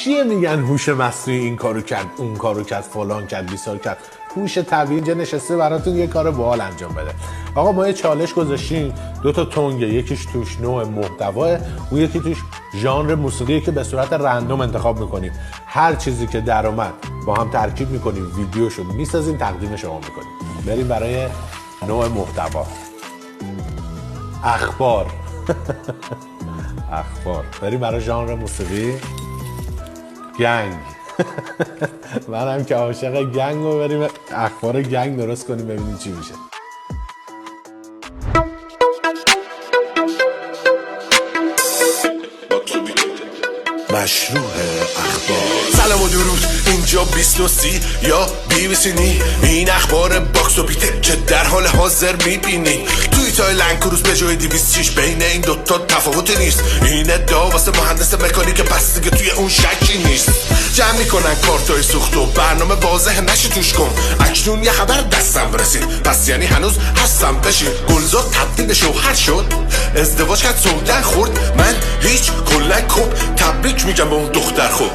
چیه میگن هوش مصنوعی این کارو کرد اون کارو کرد فلان کرد بیسار کرد؟ هوش طبیعی اینجا نشسته براتون یه کار باحال انجام بده. آقا ما یه چالش گذاشتیم، 2 تا تنگه، یکیش توش نوع محتواه، اون یکی توش ژانر موسیقی که به صورت رندوم انتخاب میکنیم. هر چیزی که در اومد با هم ترکیب میکنیم، ویدیوشو میسازیم، تقدیم شما میکنیم. بریم برای نوع محتوا. اخبار. اخبار. بریم برای ژانر موسیقی. گنگ. منم که عاشق گنگ و بریم اخبار گنگ درست کنیم ببینیم چی میشه. مشروع اخبار. سلام و درود، اینجا 20 یا BBC. این اخبار باکس و بیته که در حال حاضر میبینی. توی تایلند کروز به جای 206، بین این دوتا تفاوتی نیست. این ادعا واسه مهندس مکانیک، پس دیگه توی اون شکی نیست. جمع میکنن کارتای سوخت و برنامه واضح نشی توش کن. اکنون یه خبر دستم رسید، پس یعنی هنوز هستم بشین. گلزار تبدیل شوهر شد، ازدواج کرد سودن خورد. من هیچ کلک خوب تبریک میگم به اون دختر خوب.